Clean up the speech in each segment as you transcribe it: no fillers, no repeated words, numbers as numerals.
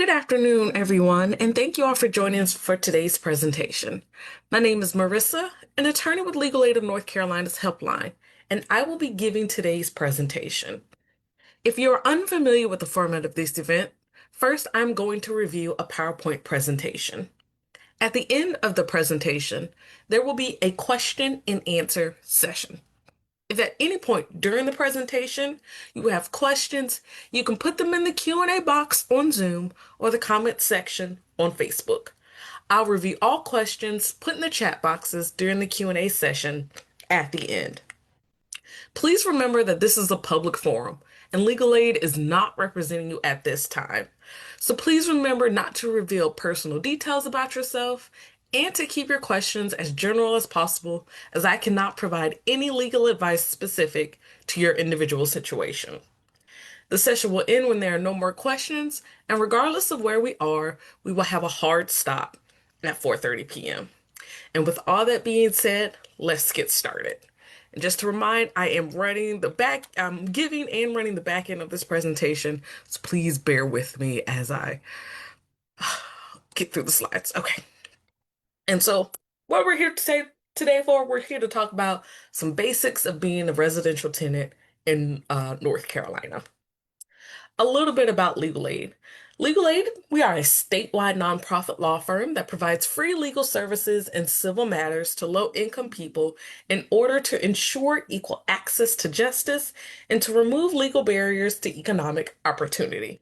Good afternoon, everyone, and thank you all for joining us for today's presentation. My name is Marissa, an attorney with Legal Aid of North Carolina's Helpline, and I will be giving today's presentation. If you're unfamiliar with the format of this event, first I'm going to review a PowerPoint presentation. At the end of the presentation, there will be a question and answer session. If at any point during the presentation you have questions, you can put them in the Q&A box on Zoom or the comment section on Facebook. I'll review all questions put in the chat boxes during the Q&A session at the end. Please remember that this is a public forum and legal aid is not representing you at this time. So please remember not to reveal personal details about yourself and to keep your questions as general as possible, as I cannot provide any legal advice specific to your individual situation. The session will end when there are no more questions, and regardless of where we are, we will have a hard stop at 4:30 p.m. And with all that being said, let's get started. And just to remind, I'm giving and running the back end of this presentation, so please bear with me as I get through the slides. Okay. And so what we're here to say today for, we're here to talk about some basics of being a residential tenant in North Carolina. A little bit about Legal Aid. Legal Aid, we are a statewide nonprofit law firm that provides free legal services and civil matters to low-income people in order to ensure equal access to justice and to remove legal barriers to economic opportunity.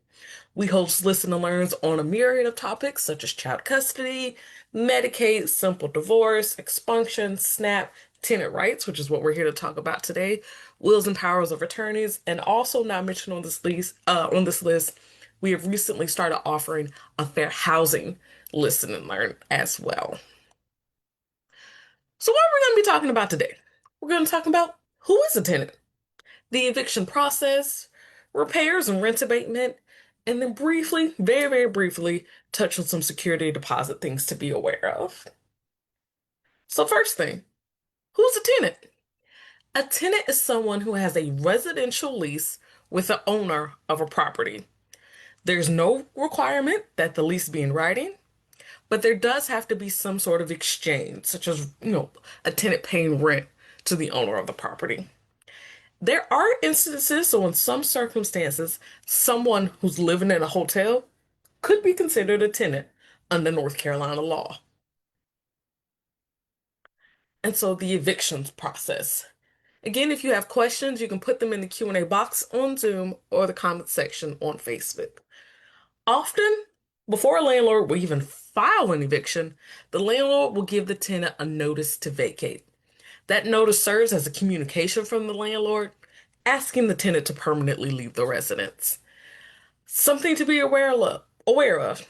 We host listen and learns on a myriad of topics such as child custody, Medicaid, simple divorce, expunction, SNAP, tenant rights, which is what we're here to talk about today, wills and powers of attorneys, and also not mentioned on this list, we have recently started offering a fair housing listen and learn as well. So what are we going to be talking about today? We're going to talk about who is a tenant, the eviction process, repairs and rent abatement, and then briefly, very, very briefly, touch on some security deposit things to be aware of. So first thing, who's a tenant? A tenant is someone who has a residential lease with the owner of a property. There's no requirement that the lease be in writing, but there does have to be some sort of exchange, such as, a tenant paying rent to the owner of the property. There are instances, so in some circumstances, someone who's living in a hotel could be considered a tenant under North Carolina law. And so the evictions process. Again, if you have questions, you can put them in the Q&A box on Zoom or the comment section on Facebook. Often, before a landlord will even file an eviction, the landlord will give the tenant a notice to vacate. That notice serves as a communication from the landlord, asking the tenant to permanently leave the residence. Something to be aware of.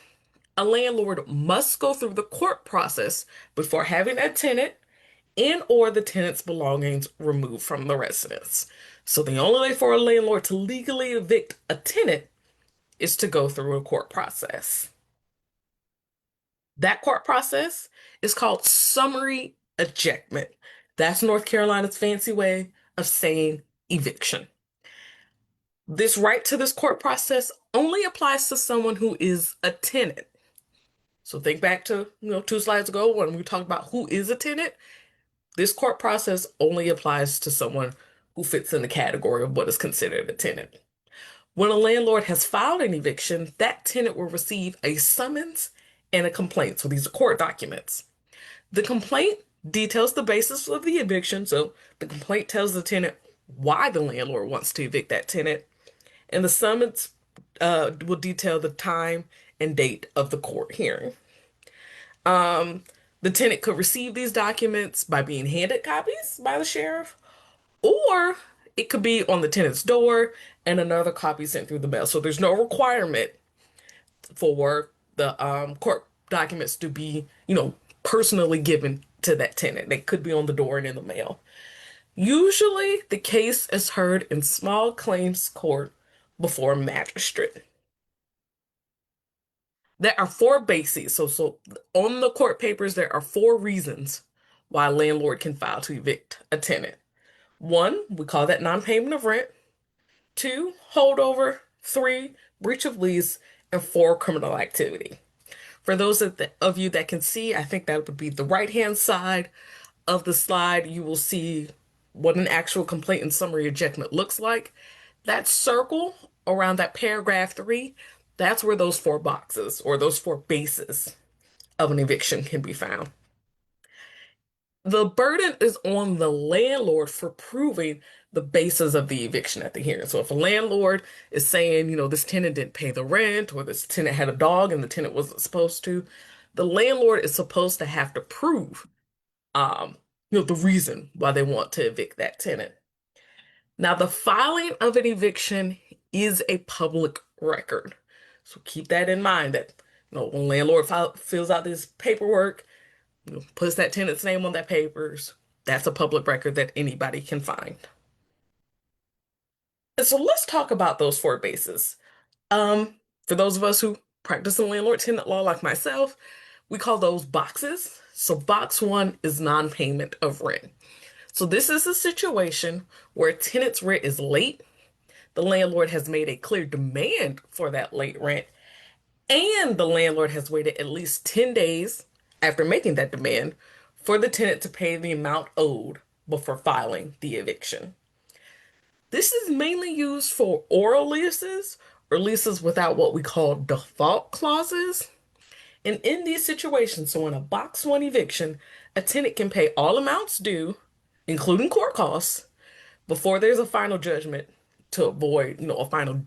A landlord must go through the court process before having a tenant and or the tenant's belongings removed from the residence. So the only way for a landlord to legally evict a tenant is to go through a court process. That court process is called summary ejectment. That's North Carolina's fancy way of saying eviction. This right to this court process only applies to someone who is a tenant. So think back to, 2 slides ago when we talked about who is a tenant. This court process only applies to someone who fits in the category of what is considered a tenant. When a landlord has filed an eviction, that tenant will receive a summons and a complaint. So these are court documents. The complaint details the basis of the eviction. So the complaint tells the tenant why the landlord wants to evict that tenant. And the summons will detail the time and date of the court hearing. The tenant could receive these documents by being handed copies by the sheriff, or it could be on the tenant's door and another copy sent through the mail. So there's no requirement for the court documents to be, personally given to that tenant. They could be on the door and in the mail. Usually, the case is heard in small claims court before a magistrate. There are four bases. So on the court papers, there are four reasons why a landlord can file to evict a tenant. One, we call that non-payment of rent. Two, holdover. Three, breach of lease. and 4, criminal activity. For those of you that can see, I think that would be the right-hand side of the slide. You will see what an actual complaint and summary ejectment looks like. That circle around that paragraph 3, that's where those 4 boxes or those 4 bases of an eviction can be found. The burden is on the landlord for proving the basis of the eviction at the hearing. So if a landlord is saying, this tenant didn't pay the rent, or this tenant had a dog and the tenant wasn't supposed to, the landlord is supposed to have to prove, um, the reason why they want to evict that tenant. Now, the filing of an eviction is a public record. So keep that in mind that, when landlord fills out this paperwork, puts that tenant's name on that papers, that's a public record that anybody can find. And so let's talk about those 4 bases. Um, for those of us who practice in landlord-tenant law like myself, we call those boxes. So box 1 is non-payment of rent. So this is a situation where a tenant's rent is late, the landlord has made a clear demand for that late rent, and the landlord has waited at least 10 days after making that demand for the tenant to pay the amount owed before filing the eviction. This is mainly used for oral leases or leases without what we call default clauses. And in these situations, so in a box 1 eviction, a tenant can pay all amounts due, including court costs, before there's a final judgment to avoid, a final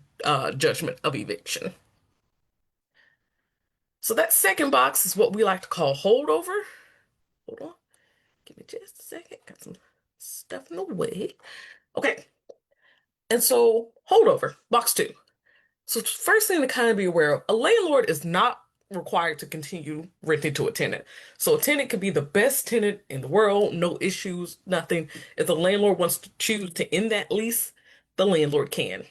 judgment of eviction. So that second box is what we like to call holdover. Hold on. Give me just a second. Got some stuff in the way. Okay. And so holdover, box 2. So first thing to kind of be aware of, a landlord is not required to continue renting to a tenant. So a tenant could be the best tenant in the world, no issues, nothing. If the landlord wants to choose to end that lease, the landlord can.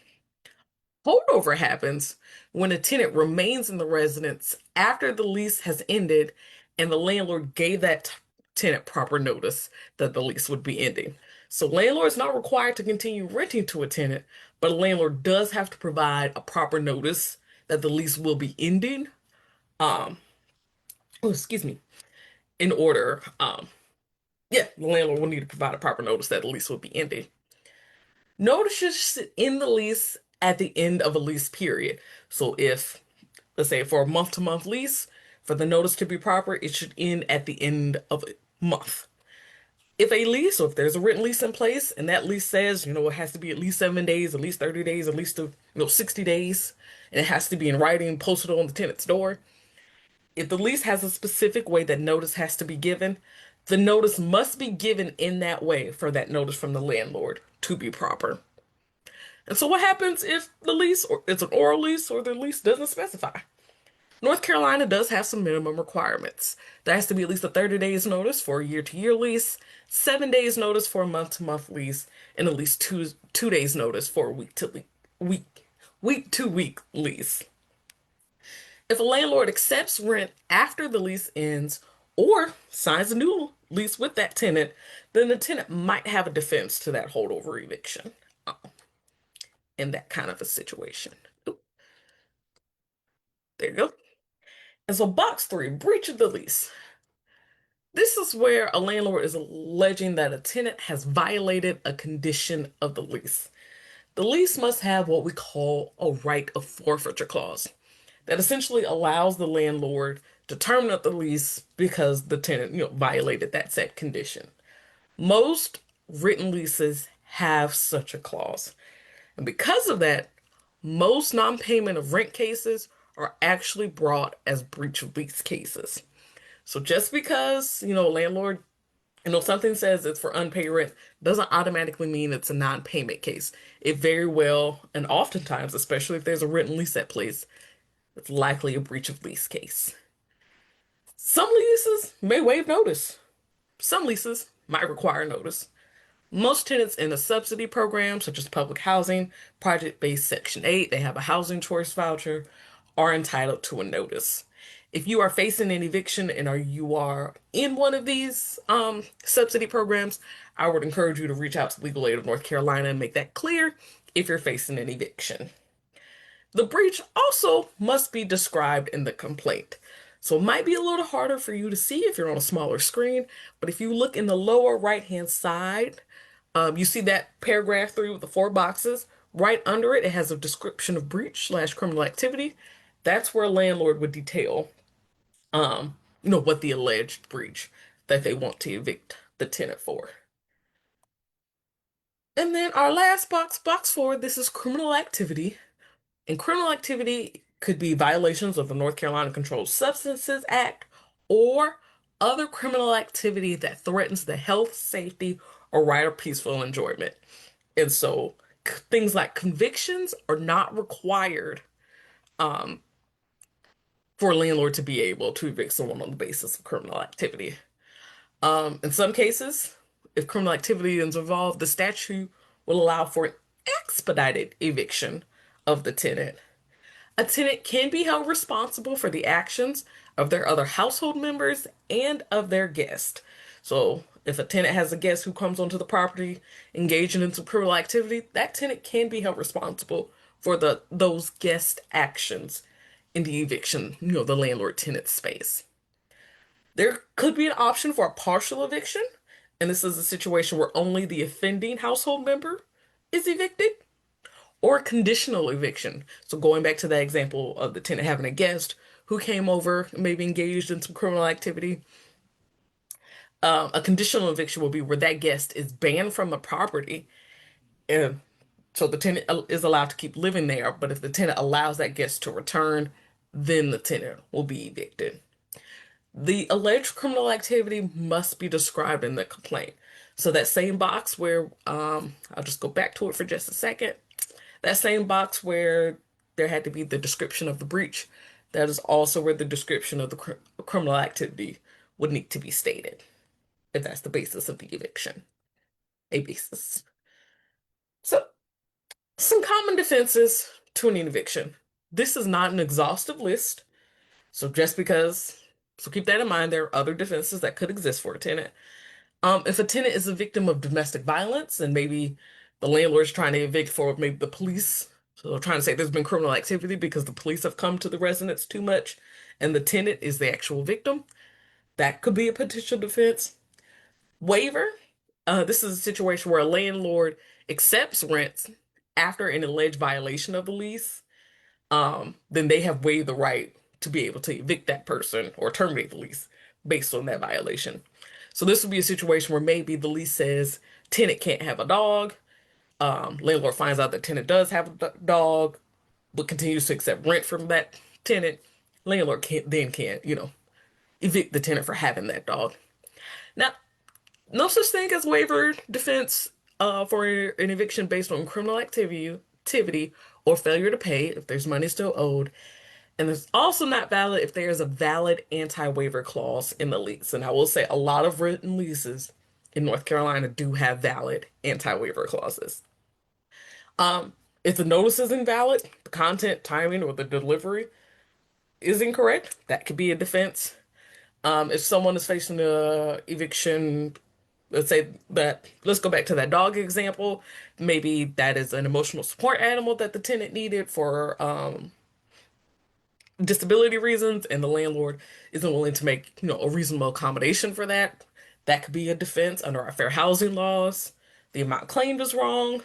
Holdover happens when a tenant remains in the residence after the lease has ended and the landlord gave that tenant proper notice that the lease would be ending. So landlord is not required to continue renting to a tenant, but a landlord does have to provide a proper notice that the lease will be ending. Um, oh, excuse me. In order, yeah, the landlord will need to provide a proper notice that the lease will be ending. Notices should end the lease at the end of a lease period. So if, let's say for a month-to-month lease, for the notice to be proper, it should end at the end of a month. If a lease, or if there's a written lease in place, and that lease says, it has to be at least 7 days, at least 30 days, at least 60 days, and it has to be in writing, posted on the tenant's door. If the lease has a specific way that notice has to be given, the notice must be given in that way for that notice from the landlord to be proper. And so what happens if the lease, or it's an oral lease, or the lease doesn't specify? North Carolina does have some minimum requirements. There has to be at least a 30 days notice for a year-to-year lease, 7 days notice for a month-to-month lease, and at least two days notice for a week-to-week lease. If a landlord accepts rent after the lease ends or signs a new lease with that tenant, then the tenant might have a defense to that holdover eviction in that kind of a situation. Ooh, there you go. And so box 3, breach of the lease. This is where a landlord is alleging that a tenant has violated a condition of the lease. The lease must have what we call a right of forfeiture clause that essentially allows the landlord to terminate the lease because the tenant, violated that said condition. Most written leases have such a clause. And because of that, most non-payment of rent cases are actually brought as breach of lease cases. So just because, landlord, something says it's for unpaid rent doesn't automatically mean it's a non-payment case. It very well, and oftentimes, especially if there's a written lease at place, it's likely a breach of lease case. Some leases may waive notice. Some leases might require notice. Most tenants in a subsidy program, such as public housing, project-based Section 8, they have a housing choice voucher, are entitled to a notice. If you are facing an eviction and you are in one of these subsidy programs, I would encourage you to reach out to Legal Aid of North Carolina and make that clear if you're facing an eviction. The breach also must be described in the complaint. So it might be a little harder for you to see if you're on a smaller screen, but if you look in the lower right-hand side, you see that paragraph 3 with the four boxes. Right under it, it has a description of breach slash criminal activity. That's where a landlord would detail, what the alleged breach that they want to evict the tenant for. And then our last box, box 4, this is criminal activity. And criminal activity could be violations of the North Carolina Controlled Substances Act or other criminal activity that threatens the health, safety, or right of peaceful enjoyment. And so things like convictions are not required um, for a landlord to be able to evict someone on the basis of criminal activity. In some cases, if criminal activity is involved, the statute will allow for an expedited eviction of the tenant. A tenant can be held responsible for the actions of their other household members and of their guest. So, if a tenant has a guest who comes onto the property engaging in some criminal activity, that tenant can be held responsible for those guest actions in the eviction, the landlord tenant space. There could be an option for a partial eviction, and this is a situation where only the offending household member is evicted, or conditional eviction. So going back to that example of the tenant having a guest who came over, maybe engaged in some criminal activity, a conditional eviction will be where that guest is banned from the property, and so the tenant is allowed to keep living there. But if the tenant allows that guest to return, then the tenant will be evicted. The alleged criminal activity must be described in the complaint. So that same box where I'll just go back to it for just a second. That same box where there had to be the description of the breach, that is also where the description of the criminal activity would need to be stated, if that's the basis of the eviction, a basis. So, some common defenses to an eviction. This is not an exhaustive list, so so keep that in mind. There are other defenses that could exist for a tenant. If a tenant is a victim of domestic violence and maybe the landlord is trying to evict for maybe the police, so they're trying to say there's been criminal activity because the police have come to the residence too much and the tenant is the actual victim, that could be a potential defense. Waiver, this is a situation where a landlord accepts rents after an alleged violation of the lease, then they have waived the right to be able to evict that person or terminate the lease based on that violation. So this would be a situation where maybe the lease says tenant can't have a dog. Landlord finds out that tenant does have a dog, but continues to accept rent from that tenant. Landlord can't evict the tenant for having that dog. Now, no such thing as waiver defense for an eviction based on criminal activity or failure to pay if there's money still owed. And it's also not valid if there is a valid anti-waiver clause in the lease. And I will say a lot of written leases in North Carolina do have valid anti-waiver clauses. Um, if the notice is invalid, the content, timing, or the delivery is incorrect, that could be a defense. If someone is facing a eviction, let's go back to that dog example. Maybe that is an emotional support animal that the tenant needed for disability reasons, and the landlord isn't willing to make, a reasonable accommodation for that. That could be a defense under our fair housing laws. The amount claimed is wrong,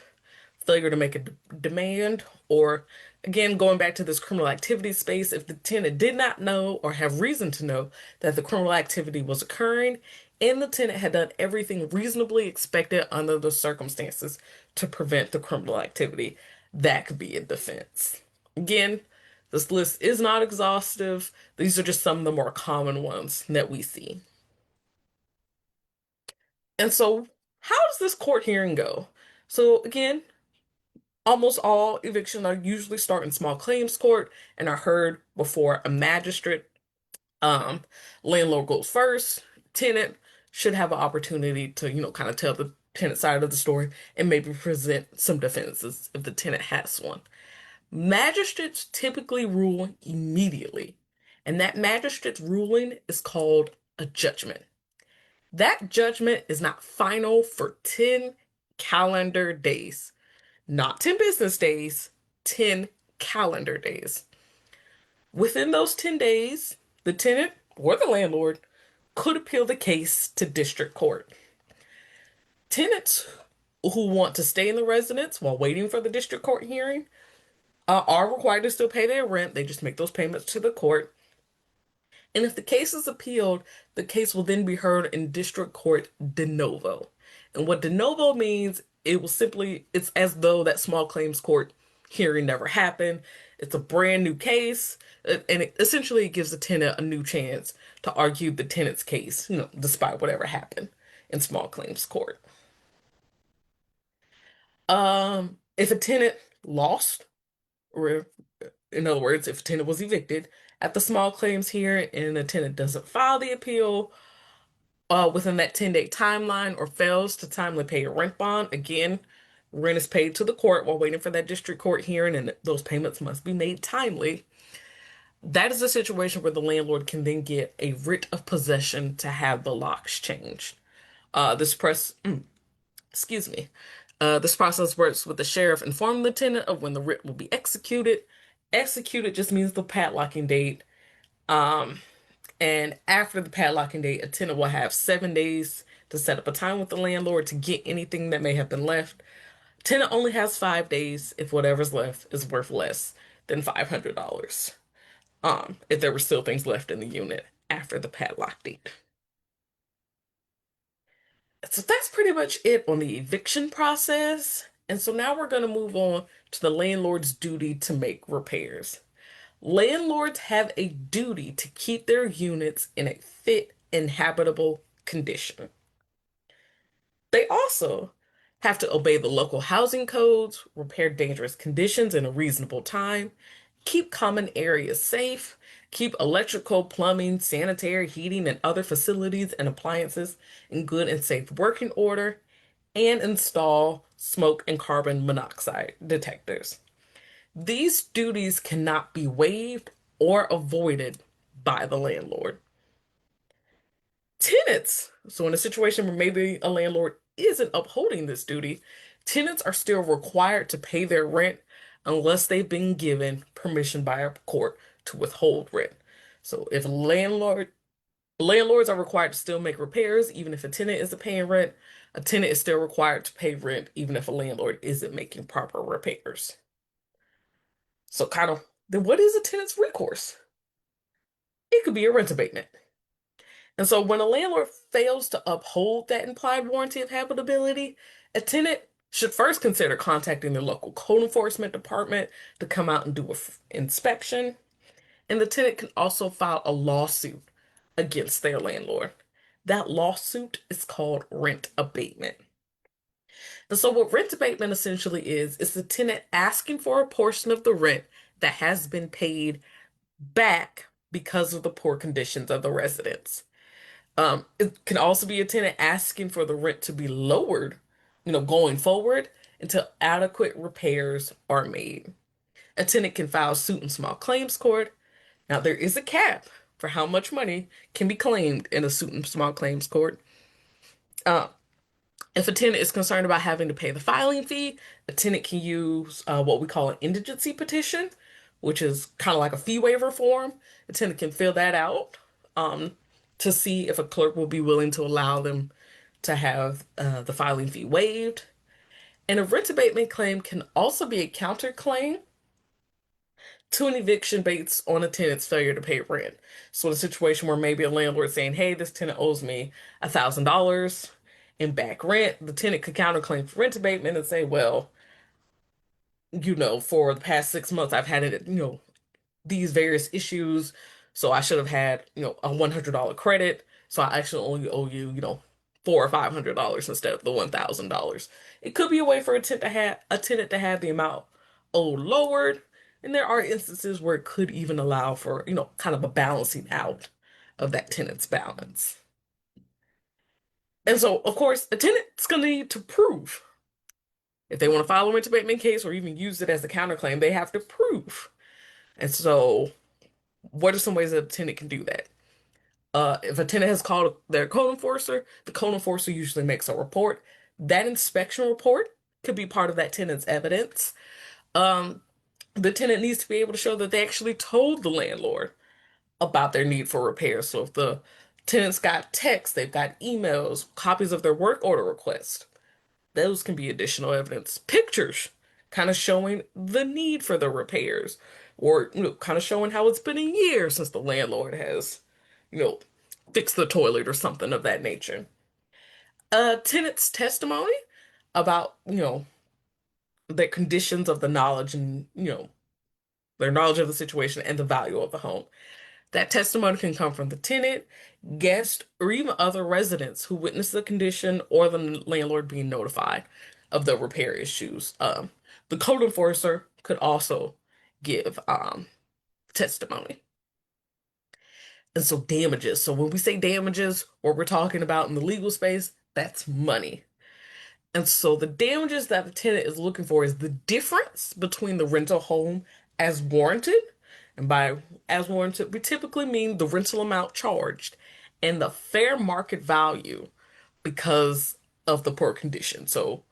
failure to make a demand, or again, going back to this criminal activity space, if the tenant did not know or have reason to know that the criminal activity was occurring and the tenant had done everything reasonably expected under the circumstances to prevent the criminal activity, that could be a defense. Again, this list is not exhaustive. These are just some of the more common ones that we see. And so, how does this court hearing go? So, again, almost all evictions are usually start in small claims court and are heard before a magistrate. Um, Landlord goes first. Tenant should have an opportunity to, kind of tell the tenant side of the story and maybe present some defenses if the tenant has one. Magistrates typically rule immediately, and that magistrate's ruling is called a judgment. That judgment is not final for 10 calendar days. Not 10 business days, 10 calendar days. Within those 10 days, the tenant or the landlord could appeal the case to district court. Tenants who want to stay in the residence while waiting for the district court hearing are required to still pay their rent. They just make those payments to the court. And if the case is appealed, the case will then be heard in district court de novo. And what de novo means, it's as though that small claims court hearing never happened. It's a brand new case, and essentially it gives the tenant a new chance to argue the tenant's case, despite whatever happened in small claims court. If a tenant lost, or in other words, if a tenant was evicted at the small claims hearing and the tenant doesn't file the appeal within that 10-day timeline or fails to timely pay a rent bond, again, rent is paid to the court while waiting for that district court hearing, and those payments must be made timely. That is a situation where the landlord can then get a writ of possession to have the locks changed. This press Excuse me. This process works with the sheriff informing the tenant of when the writ will be executed. Executed just means the padlocking date. Um, and after the padlocking date, a tenant will have 7 days to set up a time with the landlord to get anything that may have been left. Tenant only has 5 days if whatever's left is worth less than $500. If there were still things left in the unit after the padlock date. So that's pretty much it on the eviction process. And so now we're going to move on to the landlord's duty to make repairs. Landlords have a duty to keep their units in a fit and habitable condition. They also have to obey the local housing codes, repair dangerous conditions in a reasonable time, keep common areas safe, keep electrical, plumbing, sanitary, heating, and other facilities and appliances in good and safe working order, and install smoke and carbon monoxide detectors. These duties cannot be waived or avoided by the landlord. Tenants, so in a situation where maybe a landlord isn't upholding this duty, tenants are still required to pay their rent unless they've been given permission by a court to withhold rent. So if landlords are required to still make repairs even if a tenant isn't paying rent, a tenant is still required to pay rent even if a landlord isn't making proper repairs. So then what is a tenant's recourse? It could be a rent abatement. And so when a landlord fails to uphold that implied warranty of habitability, a tenant should first consider contacting their local code enforcement department to come out and do an inspection. And the tenant can also file a lawsuit against their landlord. That lawsuit is called rent abatement. And so what rent abatement essentially is the tenant asking for a portion of the rent that has been paid back because of the poor conditions of the residence. It can also be a tenant asking for the rent to be lowered, going forward until adequate repairs are made. A tenant can file suit in small claims court. Now, there is a cap for how much money can be claimed in a suit in small claims court. Uh, if a tenant is concerned about having to pay the filing fee, a tenant can use what we call an indigency petition, which is kind of like a fee waiver form. A tenant can fill that out um, to see if a clerk will be willing to allow them to have the filing fee waived. And a rent abatement claim can also be a counterclaim to an eviction based on a tenant's failure to pay rent. So in a situation where maybe a landlord is saying, hey, this tenant owes me $1,000 in back rent, the tenant could counterclaim for rent abatement and say, well, for the past 6 months, I've had it, these various issues. So I should have had, a $100 credit. So I actually only owe you, $400 or $500 instead of the $1,000. It could be a way for a tenant to have the amount owed lowered. And there are instances where it could even allow for, kind of a balancing out of that tenant's balance. And so, of course, a tenant's going to need to prove. If they want to file a rent abatement case or even use it as a counterclaim, they have to prove. And so, what are some ways that a tenant can do that? If a tenant has called their code enforcer, the code enforcer usually makes a report. That inspection report could be part of that tenant's evidence. Um, The tenant needs to be able to show that they actually told the landlord about their need for repairs. So if the tenants got texts, they've got emails, copies of their work order request, those can be additional evidence. Pictures kind of showing the need for the repairs, or kind of showing how it's been a year since the landlord has, you know, fixed the toilet or something of that nature. A tenant's testimony about, their conditions of the knowledge and, their knowledge of the situation and the value of the home. That testimony can come from the tenant, guest, or even other residents who witnessed the condition or the landlord being notified of the repair issues. The code enforcer could also give testimony. And so damages. So when we say damages, what we're talking about in the legal space, that's money. And so the damages that the tenant is looking for is the difference between the rental home as warranted. And by as warranted, we typically mean the rental amount charged and the fair market value because of the poor condition. So,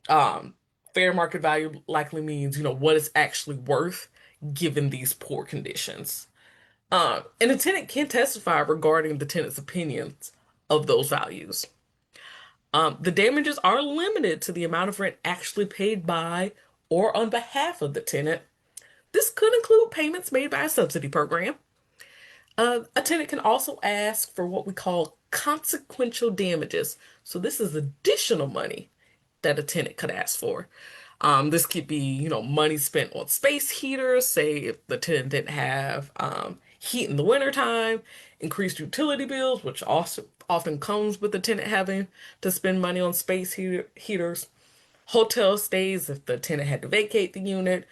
um, fair market value likely means, what it's actually worth given these poor conditions. And a tenant can testify regarding the tenant's opinions of those values. The damages are limited to the amount of rent actually paid by or on behalf of the tenant. This could include payments made by a subsidy program. A tenant can also ask for what we call consequential damages. So this is additional money that a tenant could ask for. This could be, money spent on space heaters, say if the tenant didn't have heat in the wintertime, increased utility bills, which also often comes with the tenant having to spend money on heaters, hotel stays if the tenant had to vacate the unit,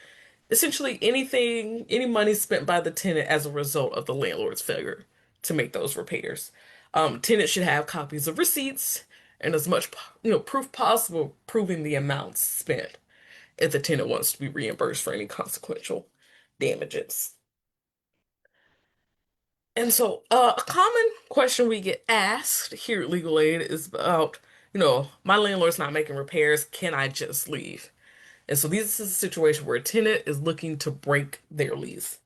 essentially anything, any money spent by the tenant as a result of the landlord's failure to make those repairs. Tenants should have copies of receipts and as much, proof possible proving the amounts spent if the tenant wants to be reimbursed for any consequential damages. And so, a common question we get asked here at Legal Aid is about, my landlord's not making repairs. Can I just leave? And so, this is a situation where a tenant is looking to break their lease.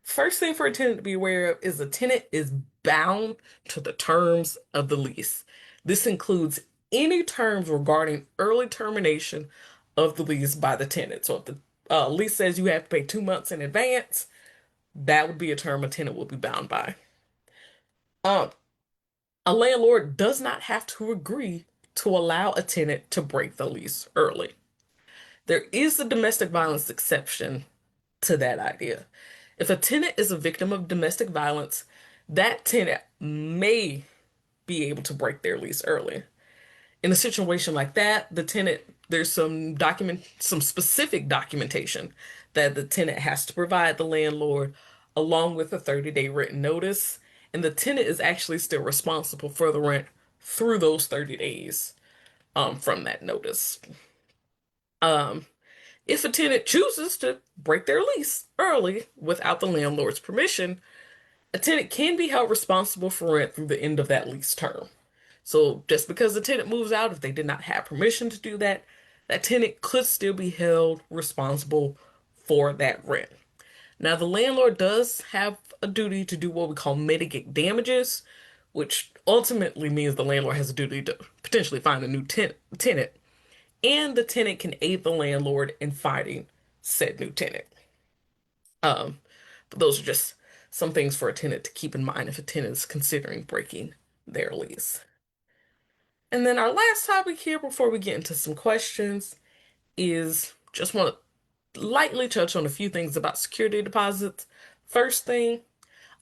First thing for a tenant to be aware of is the tenant is bound to the terms of the lease. This includes any terms regarding early termination of the lease by the tenant. So, if the lease says you have to pay 2 months in advance, that would be a term a tenant will be bound by. Um, a landlord does not have to agree to allow a tenant to break the lease early. There is a domestic violence exception to that idea. If a tenant is a victim of domestic violence, that tenant may be able to break their lease early. In a situation like that, there's some specific documentation that the tenant has to provide the landlord along with a 30-day written notice, and the tenant is actually still responsible for the rent through those 30 days from that notice. Um, if a tenant chooses to break their lease early without the landlord's permission, a tenant can be held responsible for rent through the end of that lease term. So just because the tenant moves out, if they did not have permission to do that, that tenant could still be held responsible for that rent. Now, the landlord does have a duty to do what we call mitigate damages, which ultimately means the landlord has a duty to potentially find a new tenant, and the tenant can aid the landlord in finding said new tenant. Um, but those are just some things for a tenant to keep in mind if a tenant is considering breaking their lease. And then our last topic here before we get into some questions is just want to lightly touch on a few things about security deposits. First thing,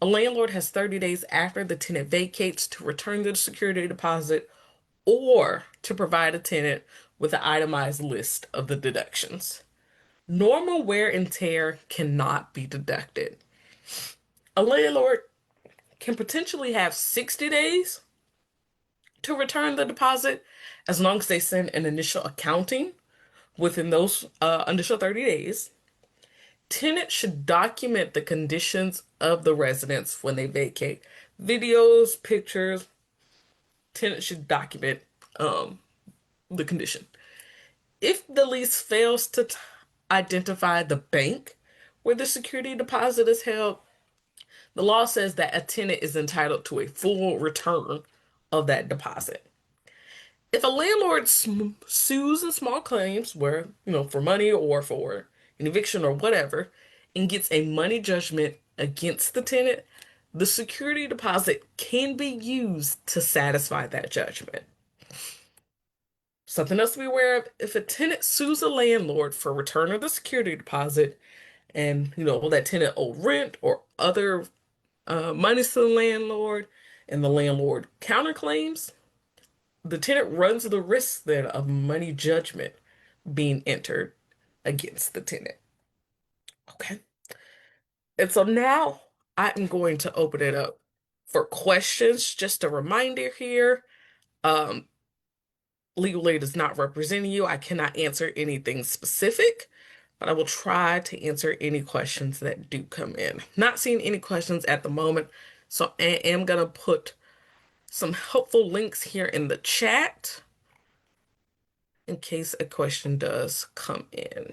a landlord has 30 days after the tenant vacates to return the security deposit or to provide a tenant with an itemized list of the deductions. Normal wear and tear cannot be deducted. A landlord can potentially have 60 days to return the deposit as long as they send an initial accounting within those initial 30 days. Tenants should document the conditions of the residence when they vacate. Videos, pictures, tenants should document um, the condition. If the lease fails to identify the bank where the security deposit is held, the law says that a tenant is entitled to a full return of that deposit. If a landlord sues in small claims where, for money or for an eviction or whatever, and gets a money judgment against the tenant, the security deposit can be used to satisfy that judgment. Something else to be aware of, if a tenant sues a landlord for return of the security deposit and, that tenant owe rent or other monies to the landlord and the landlord counterclaims, the tenant runs the risk then of money judgment being entered against the tenant. Okay. And so now I am going to open it up for questions. Just a reminder here, um, legal aid is not representing you. I cannot answer anything specific, but I will try to answer any questions that do come in. Not seeing any questions at the moment, so I am going to put some helpful links here in the chat in case a question does come in.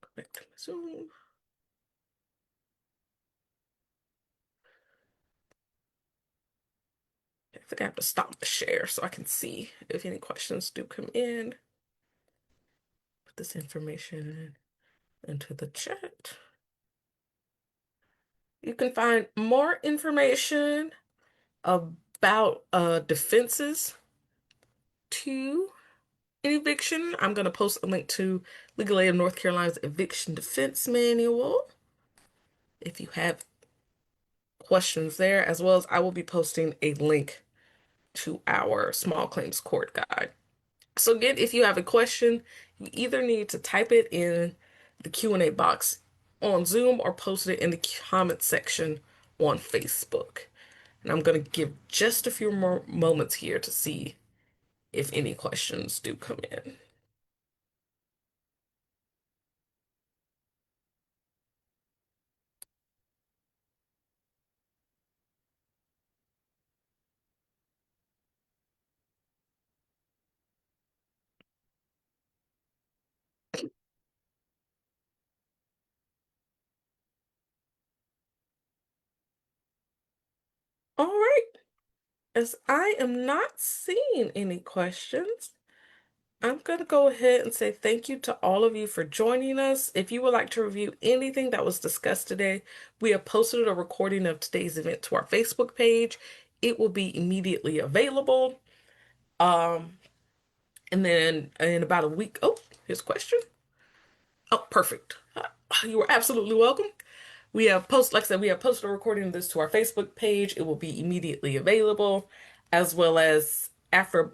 Go back to my Zoom. I think I have to stop the share so I can see if any questions do come in. Put this information into the chat. You can find more information about defenses to an eviction. I'm going to post a link to Legal Aid of North Carolina's Eviction Defense Manual if you have questions there, as well as I will be posting a link to our small claims court guide. So again, if you have a question, you either need to type it in the Q&A box on Zoom or post it in the comment section on Facebook. And I'm going to give just a few more moments here to see if any questions do come in. All right, as I am not seeing any questions, I'm going to go ahead and say thank you to all of you for joining us. If you would like to review anything that was discussed today, we have posted a recording of today's event to our Facebook page. It will be immediately available. And then in about a week, oh, here's a question. Oh, perfect. You are absolutely welcome. We have like I said, we have posted a recording of this to our Facebook page. It will be immediately available, as well as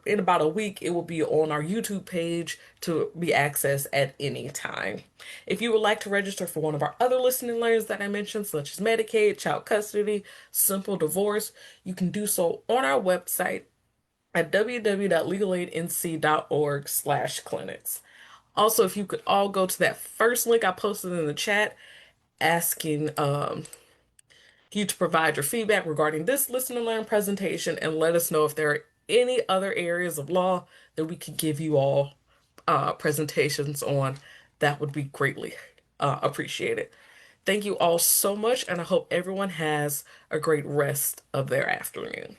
in about a week, it will be on our YouTube page to be accessed at any time. If you would like to register for one of our other listening learners that I mentioned, such as Medicaid, child custody, simple divorce, you can do so on our website at www.legalaidnc.org/clinics. Also, if you could all go to that first link I posted in the chat asking you to provide your feedback regarding this listen and learn presentation and let us know if there are any other areas of law that we could give you all presentations on. That would be greatly appreciated. Thank you all so much, and I hope everyone has a great rest of their afternoon.